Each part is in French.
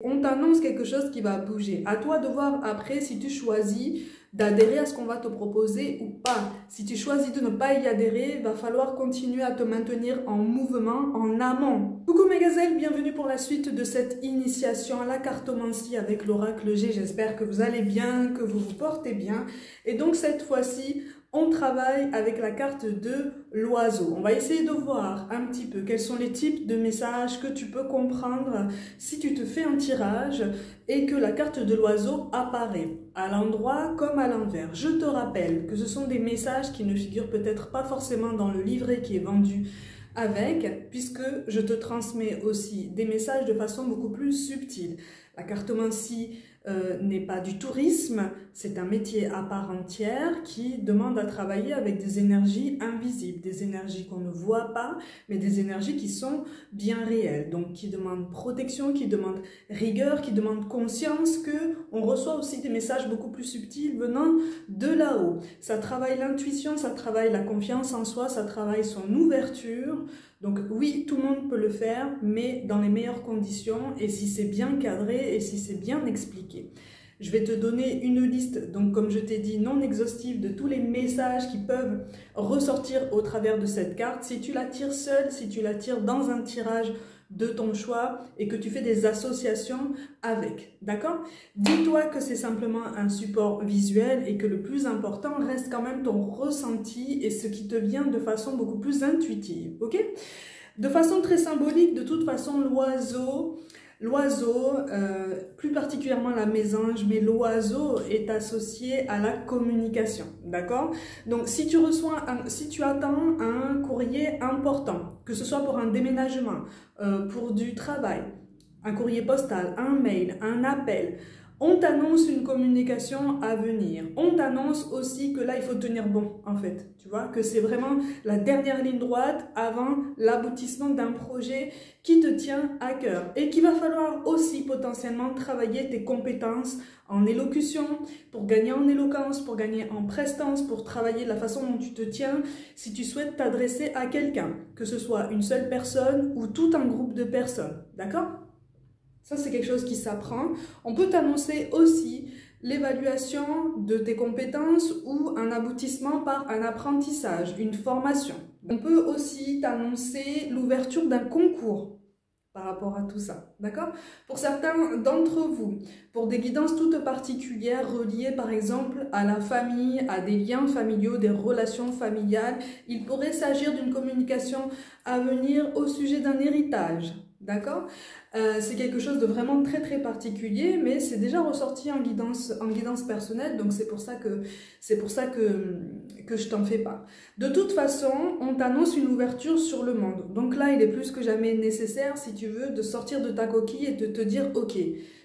On t'annonce quelque chose qui va bouger. À toi de voir après si tu choisis d'adhérer à ce qu'on va te proposer ou pas. Si tu choisis de ne pas y adhérer, il va falloir continuer à te maintenir en mouvement, en amont. Coucou mes gazelles, bienvenue pour la suite de cette initiation à la cartomancie avec l'oracle G. J'espère que vous allez bien, que vous vous portez bien. Et donc cette fois-ci, on travaille avec la carte de l'oiseau. On va essayer de voir un petit peu quels sont les types de messages que tu peux comprendre si tu te fais un tirage et que la carte de l'oiseau apparaît à l'endroit comme à l'envers. Je te rappelle que ce sont des messages qui ne figurent peut-être pas forcément dans le livret qui est vendu avec, puisque je te transmets aussi des messages de façon beaucoup plus subtile. La cartomancie n'est pas du tourisme, c'est un métier à part entière qui demande à travailler avec des énergies invisibles, des énergies qu'on ne voit pas, mais des énergies qui sont bien réelles, donc qui demandent protection, qui demandent rigueur, qui demandent conscience que on reçoit aussi des messages beaucoup plus subtils venant de là-haut. Ça travaille l'intuition, ça travaille la confiance en soi, ça travaille son ouverture. Donc oui, tout le monde peut le faire, mais dans les meilleures conditions et si c'est bien cadré et si c'est bien expliqué. Je vais te donner une liste, donc comme je t'ai dit, non exhaustive de tous les messages qui peuvent ressortir au travers de cette carte. Si tu la tires seule, si tu la tires dans un tirage de ton choix et que tu fais des associations avec, d'accord? Dis-toi que c'est simplement un support visuel et que le plus important reste quand même ton ressenti et ce qui te vient de façon beaucoup plus intuitive, ok? De façon très symbolique, de toute façon, l'oiseau, plus particulièrement la mésange, mais l'oiseau est associé à la communication, d'accord? Donc, si tu attends un courrier important, que ce soit pour un déménagement, pour du travail, un courrier postal, un mail, un appel, on t'annonce une communication à venir. On t'annonce aussi que là, il faut tenir bon, en fait. Tu vois, que c'est vraiment la dernière ligne droite avant l'aboutissement d'un projet qui te tient à cœur. Et qu'il va falloir aussi potentiellement travailler tes compétences en élocution, pour gagner en éloquence, pour gagner en prestance, pour travailler la façon dont tu te tiens si tu souhaites t'adresser à quelqu'un, que ce soit une seule personne ou tout un groupe de personnes. D'accord ? Ça, c'est quelque chose qui s'apprend. On peut t'annoncer aussi l'évaluation de tes compétences ou un aboutissement par un apprentissage, une formation. On peut aussi t'annoncer l'ouverture d'un concours par rapport à tout ça, d'accord? Pour certains d'entre vous, pour des guidances toutes particulières reliées par exemple à la famille, à des liens familiaux, des relations familiales, il pourrait s'agir d'une communication à venir au sujet d'un héritage. D'accord? C'est quelque chose de vraiment très très particulier, mais c'est déjà ressorti en guidance personnelle, donc c'est pour ça que je t'en fais part. De toute façon, on t'annonce une ouverture sur le monde. Donc là, il est plus que jamais nécessaire, si tu veux, de sortir de ta coquille et de te dire, ok,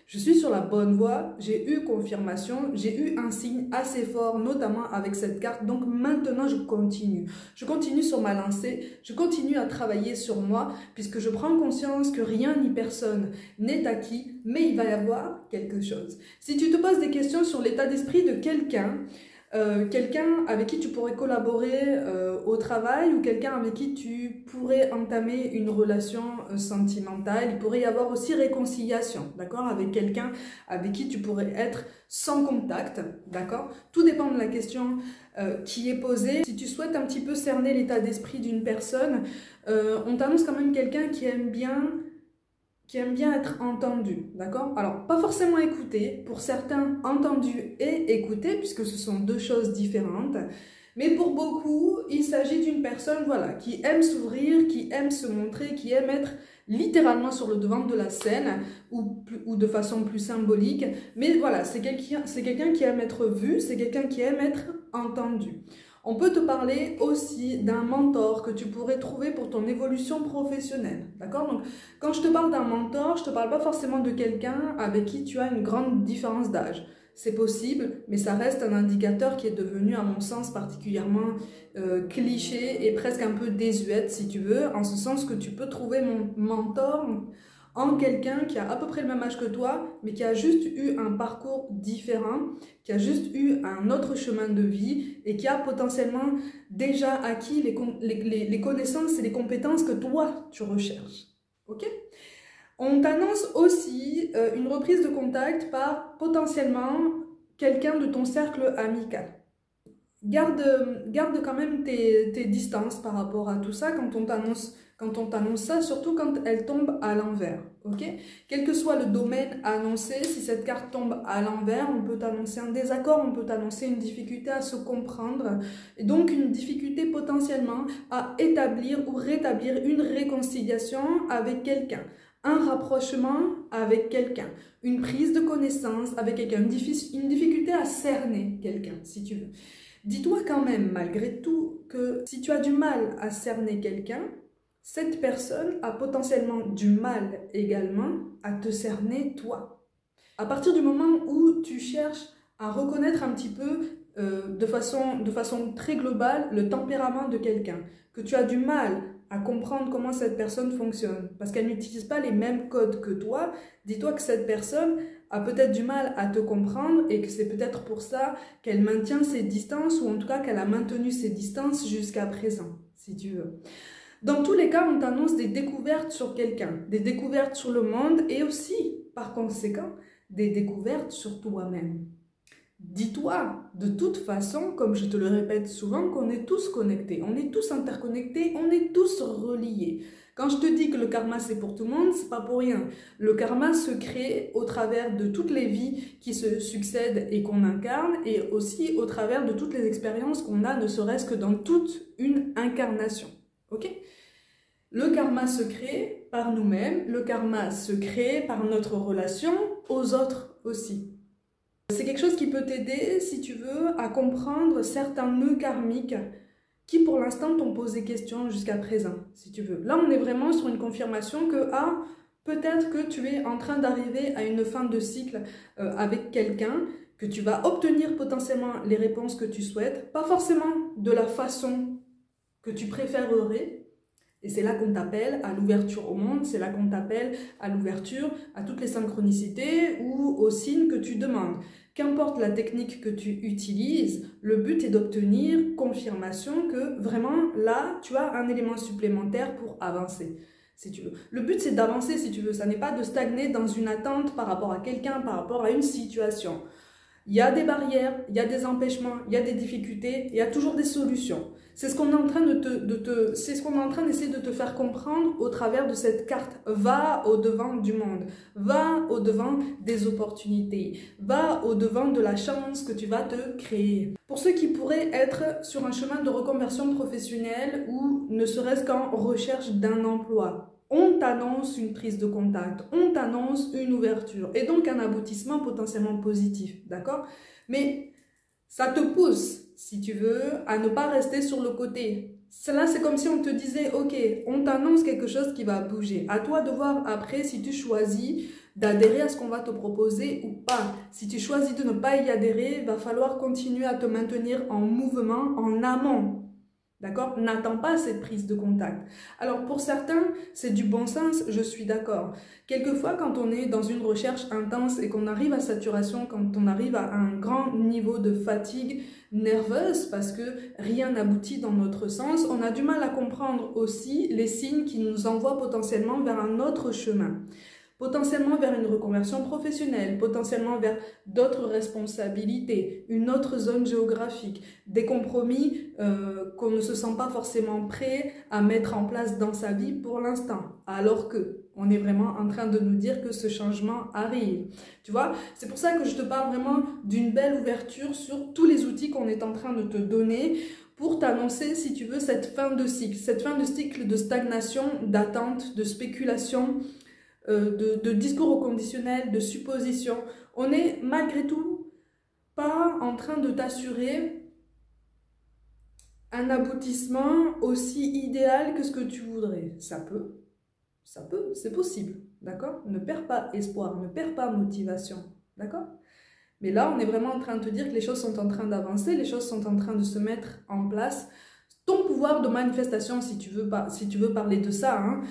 je suis sur la bonne voie, j'ai eu confirmation, j'ai eu un signe assez fort, notamment avec cette carte, donc maintenant je continue. Je continue sur ma lancée, je continue à travailler sur moi, puisque je prends conscience que rien ni personne n'est acquis, mais il va y avoir quelque chose. Si tu te poses des questions sur l'état d'esprit de quelqu'un avec qui tu pourrais collaborer au travail ou quelqu'un avec qui tu pourrais entamer une relation sentimentale. Il pourrait y avoir aussi réconciliation, d'accord, avec quelqu'un avec qui tu pourrais être sans contact, d'accord. Tout dépend de la question qui est posée. Si tu souhaites un petit peu cerner l'état d'esprit d'une personne, on t'annonce quand même quelqu'un qui aime bien être entendu, d'accord? Alors, pas forcément écouté, pour certains, entendu et écouté, puisque ce sont deux choses différentes, mais pour beaucoup, il s'agit d'une personne, voilà, qui aime s'ouvrir, qui aime se montrer, qui aime être littéralement sur le devant de la scène, ou de façon plus symbolique, mais voilà, c'est quelqu'un qui aime être vu, c'est quelqu'un qui aime être entendu. On peut te parler aussi d'un mentor que tu pourrais trouver pour ton évolution professionnelle, d'accord? Donc, quand je te parle d'un mentor, je te parle pas forcément de quelqu'un avec qui tu as une grande différence d'âge. C'est possible, mais ça reste un indicateur qui est devenu, à mon sens, particulièrement cliché et presque un peu désuète, si tu veux, en ce sens que tu peux trouver mon mentor en quelqu'un qui a à peu près le même âge que toi, mais qui a juste eu un parcours différent, qui a juste eu un autre chemin de vie et qui a potentiellement déjà acquis les connaissances et les compétences que toi, tu recherches. Ok ? On t'annonce aussi une reprise de contact par potentiellement quelqu'un de ton cercle amical. Garde quand même tes distances par rapport à tout ça quand on t'annonce ça, surtout quand elle tombe à l'envers, ok? Quel que soit le domaine annoncé, si cette carte tombe à l'envers, on peut t'annoncer un désaccord, on peut t'annoncer une difficulté à se comprendre, et donc une difficulté potentiellement à établir ou rétablir une réconciliation avec quelqu'un, un rapprochement avec quelqu'un, une prise de connaissance avec quelqu'un, une difficulté à cerner quelqu'un, si tu veux. Dis-toi quand même, malgré tout, que si tu as du mal à cerner quelqu'un, cette personne a potentiellement du mal également à te cerner toi. À partir du moment où tu cherches à reconnaître un petit peu de façon très globale le tempérament de quelqu'un, que tu as du mal à comprendre comment cette personne fonctionne, parce qu'elle n'utilise pas les mêmes codes que toi, dis-toi que cette personne a peut-être du mal à te comprendre et que c'est peut-être pour ça qu'elle maintient ses distances, ou en tout cas qu'elle a maintenu ses distances jusqu'à présent, si tu veux. Dans tous les cas, on t'annonce des découvertes sur quelqu'un, des découvertes sur le monde et aussi, par conséquent, des découvertes sur toi-même. Dis-toi, de toute façon, comme je te le répète souvent, qu'on est tous connectés, on est tous interconnectés, on est tous reliés. Quand je te dis que le karma c'est pour tout le monde, c'est pas pour rien. Le karma se crée au travers de toutes les vies qui se succèdent et qu'on incarne, et aussi au travers de toutes les expériences qu'on a, ne serait-ce que dans toute une incarnation. Ok ? Le karma se crée par nous-mêmes, le karma se crée par notre relation aux autres aussi. C'est quelque chose qui peut t'aider, si tu veux, à comprendre certains nœuds karmiques qui, pour l'instant, t'ont posé question jusqu'à présent, si tu veux. Là, on est vraiment sur une confirmation que, peut-être que tu es en train d'arriver à une fin de cycle avec quelqu'un, que tu vas obtenir potentiellement les réponses que tu souhaites, pas forcément de la façon que tu préférerais. Et c'est là qu'on t'appelle à l'ouverture au monde, c'est là qu'on t'appelle à l'ouverture à toutes les synchronicités ou aux signes que tu demandes. Qu'importe la technique que tu utilises, le but est d'obtenir confirmation que vraiment là, tu as un élément supplémentaire pour avancer, si tu veux. Le but, c'est d'avancer, si tu veux. Ça n'est pas de stagner dans une attente par rapport à quelqu'un, par rapport à une situation. Il y a des barrières, il y a des empêchements, il y a des difficultés, il y a toujours des solutions. C'est ce qu'on est en train c'est ce qu'on est en train d'essayer de te faire comprendre au travers de cette carte. Va au-devant du monde, va au-devant des opportunités, va au-devant de la chance que tu vas te créer. Pour ceux qui pourraient être sur un chemin de reconversion professionnelle ou ne serait-ce qu'en recherche d'un emploi, on t'annonce une prise de contact, on t'annonce une ouverture et donc un aboutissement potentiellement positif, d'accord? Mais ça te pousse, si tu veux, à ne pas rester sur le côté. Cela, c'est comme si on te disait, ok, on t'annonce quelque chose qui va bouger. À toi de voir après si tu choisis d'adhérer à ce qu'on va te proposer ou pas. Si tu choisis de ne pas y adhérer, il va falloir continuer à te maintenir en mouvement, en amont. D'accord? N'attends pas cette prise de contact. Alors pour certains, c'est du bon sens, je suis d'accord. Quelquefois, quand on est dans une recherche intense et qu'on arrive à saturation, quand on arrive à un grand niveau de fatigue nerveuse, parce que rien n'aboutit dans notre sens, on a du mal à comprendre aussi les signes qui nous envoient potentiellement vers un autre chemin. Potentiellement vers une reconversion professionnelle, potentiellement vers d'autres responsabilités, une autre zone géographique, des compromis qu'on ne se sent pas forcément prêt à mettre en place dans sa vie pour l'instant, alors que on est vraiment en train de nous dire que ce changement arrive. Tu vois, c'est pour ça que je te parle vraiment d'une belle ouverture sur tous les outils qu'on est en train de te donner pour t'annoncer, si tu veux, cette fin de cycle de stagnation, d'attente, de spéculation, de discours au conditionnel, de supposition. On est malgré tout pas en train de t'assurer un aboutissement aussi idéal que ce que tu voudrais. Ça peut, c'est possible, d'accord? Ne perds pas espoir, ne perds pas motivation, d'accord? Mais là, on est vraiment en train de te dire que les choses sont en train d'avancer, les choses sont en train de se mettre en place. Ton pouvoir de manifestation, si tu veux parler de ça, hein,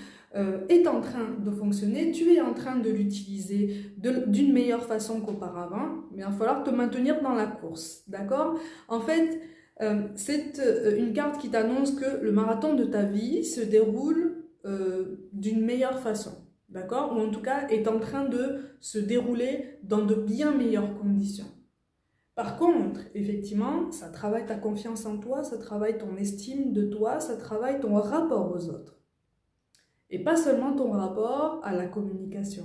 est en train de fonctionner, tu es en train de l'utiliser d'une meilleure façon qu'auparavant, mais il va falloir te maintenir dans la course, d'accord? En fait, c'est une carte qui t'annonce que le marathon de ta vie se déroule d'une meilleure façon, d'accord? Ou en tout cas est en train de se dérouler dans de bien meilleures conditions. Par contre, effectivement, ça travaille ta confiance en toi, ça travaille ton estime de toi, ça travaille ton rapport aux autres. Et pas seulement ton rapport à la communication.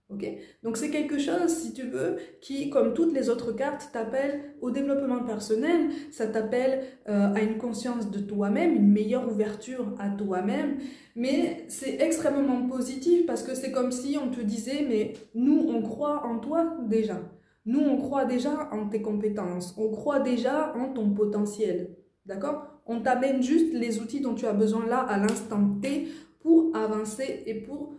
Okay? Donc c'est quelque chose, si tu veux, qui, comme toutes les autres cartes, t'appelle au développement personnel, ça t'appelle à une conscience de toi-même, une meilleure ouverture à toi-même, mais c'est extrêmement positif parce que c'est comme si on te disait, mais nous, on croit en toi déjà. Nous, on croit déjà en tes compétences, on croit déjà en ton potentiel, d'accord? On t'amène juste les outils dont tu as besoin là, à l'instant T, pour avancer et pour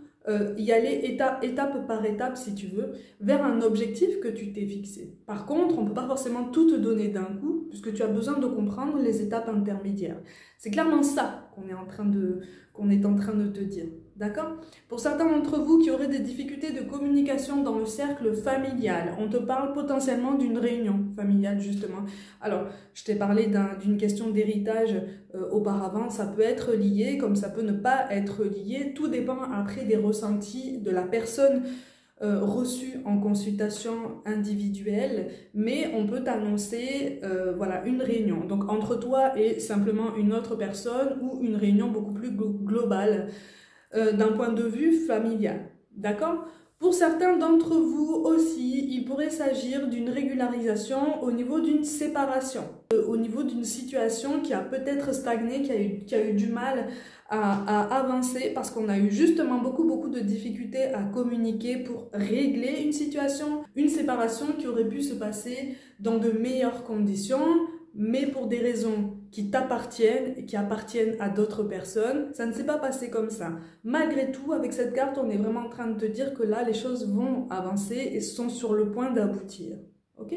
y aller étape par étape, si tu veux, vers un objectif que tu t'es fixé. Par contre, on ne peut pas forcément tout te donner d'un coup, puisque tu as besoin de comprendre les étapes intermédiaires. C'est clairement ça qu'on est en train de te dire. D'accord? Pour certains d'entre vous qui auraient des difficultés de communication dans le cercle familial, on te parle potentiellement d'une réunion familiale, justement. Alors, je t'ai parlé d'une question d'héritage auparavant, ça peut être lié, comme ça peut ne pas être lié, tout dépend après des ressentis de la personne reçue en consultation individuelle, mais on peut t'annoncer voilà, une réunion, donc entre toi et simplement une autre personne, ou une réunion beaucoup plus globale d'un point de vue familial, d'accord? Pour certains d'entre vous aussi, il pourrait s'agir d'une régularisation au niveau d'une séparation, au niveau d'une situation qui a peut-être stagné, qui a eu du mal à avancer parce qu'on a eu justement beaucoup de difficultés à communiquer pour régler une situation, une séparation qui aurait pu se passer dans de meilleures conditions, mais pour des raisons qui t'appartiennent et qui appartiennent à d'autres personnes, ça ne s'est pas passé comme ça. Malgré tout, avec cette carte, on est vraiment en train de te dire que là, les choses vont avancer et sont sur le point d'aboutir. Ok?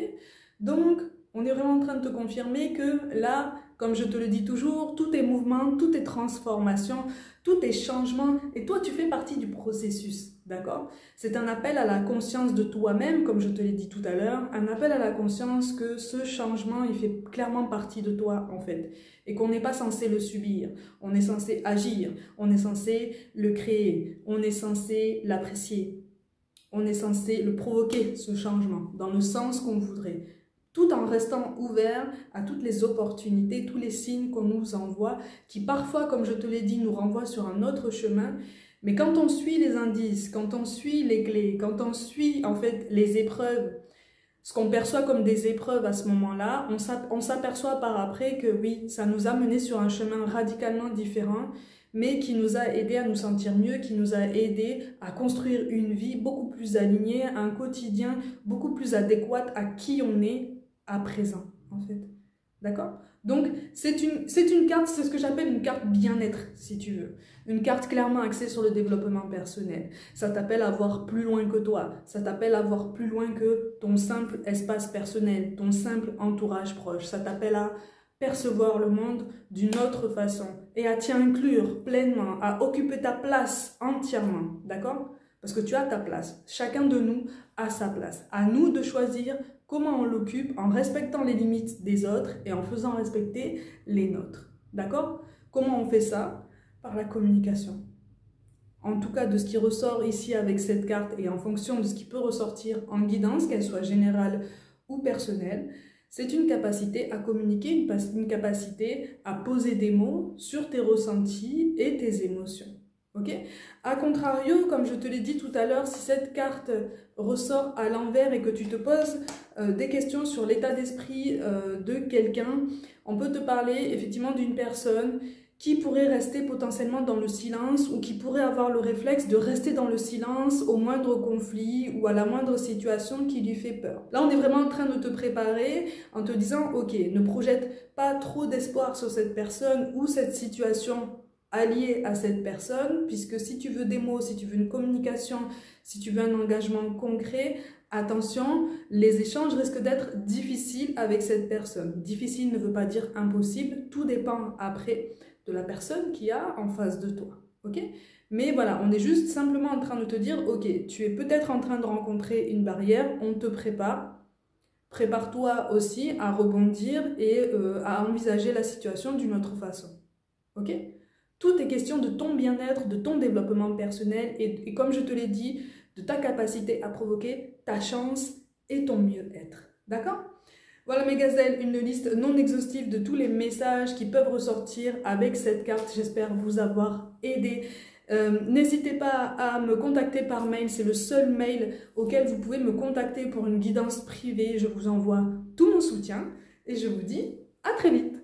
Donc, on est vraiment en train de te confirmer que là, comme je te le dis toujours, tout est mouvement, tout est transformation, tout est changement, et toi, tu fais partie du processus, d'accord? C'est un appel à la conscience de toi-même, comme je te l'ai dit tout à l'heure, un appel à la conscience que ce changement, il fait clairement partie de toi, en fait, et qu'on n'est pas censé le subir, on est censé agir, on est censé le créer, on est censé l'apprécier, on est censé le provoquer, ce changement, dans le sens qu'on voudrait, tout en restant ouvert à toutes les opportunités, tous les signes qu'on nous envoie, qui parfois, comme je te l'ai dit, nous renvoient sur un autre chemin. Mais quand on suit les indices, quand on suit les clés, quand on suit en fait les épreuves, ce qu'on perçoit comme des épreuves à ce moment-là, on s'aperçoit par après que oui, ça nous a mené sur un chemin radicalement différent, mais qui nous a aidé à nous sentir mieux, qui nous a aidé à construire une vie beaucoup plus alignée, un quotidien beaucoup plus adéquat à qui on est à présent, en fait. D'accord? Donc, c'est une carte, c'est ce que j'appelle une carte bien-être, si tu veux. Une carte clairement axée sur le développement personnel. Ça t'appelle à voir plus loin que toi. Ça t'appelle à voir plus loin que ton simple espace personnel, ton simple entourage proche. Ça t'appelle à percevoir le monde d'une autre façon et à t'y inclure pleinement, à occuper ta place entièrement. D'accord? Parce que tu as ta place. Chacun de nous a sa place. À nous de choisir comment on l'occupe en respectant les limites des autres et en faisant respecter les nôtres. D'accord? Comment on fait ça? Par la communication. En tout cas, de ce qui ressort ici avec cette carte et en fonction de ce qui peut ressortir en guidance, qu'elle soit générale ou personnelle, c'est une capacité à communiquer, une capacité à poser des mots sur tes ressentis et tes émotions. Ok? A contrario, comme je te l'ai dit tout à l'heure, si cette carte ressort à l'envers et que tu te poses des questions sur l'état d'esprit de quelqu'un, on peut te parler effectivement d'une personne qui pourrait rester potentiellement dans le silence ou qui pourrait avoir le réflexe de rester dans le silence au moindre conflit ou à la moindre situation qui lui fait peur. Là, on est vraiment en train de te préparer en te disant, ok, ne projette pas trop d'espoir sur cette personne ou cette situation alliée à cette personne, puisque si tu veux des mots, si tu veux une communication, si tu veux un engagement concret, attention, les échanges risquent d'être difficiles avec cette personne. Difficile ne veut pas dire impossible, tout dépend après de la personne qui a en face de toi, ok? Mais voilà, on est juste simplement en train de te dire, ok, tu es peut-être en train de rencontrer une barrière, on te prépare, prépare-toi aussi à rebondir et à envisager la situation d'une autre façon, ok? Tout est question de ton bien-être, de ton développement personnel et comme je te l'ai dit, de ta capacité à provoquer ta chance et ton mieux-être. D'accord? Voilà mes gazelles, une liste non exhaustive de tous les messages qui peuvent ressortir avec cette carte. J'espère vous avoir aidé. N'hésitez pas à me contacter par mail, c'est le seul mail auquel vous pouvez me contacter pour une guidance privée. Je vous envoie tout mon soutien et je vous dis à très vite.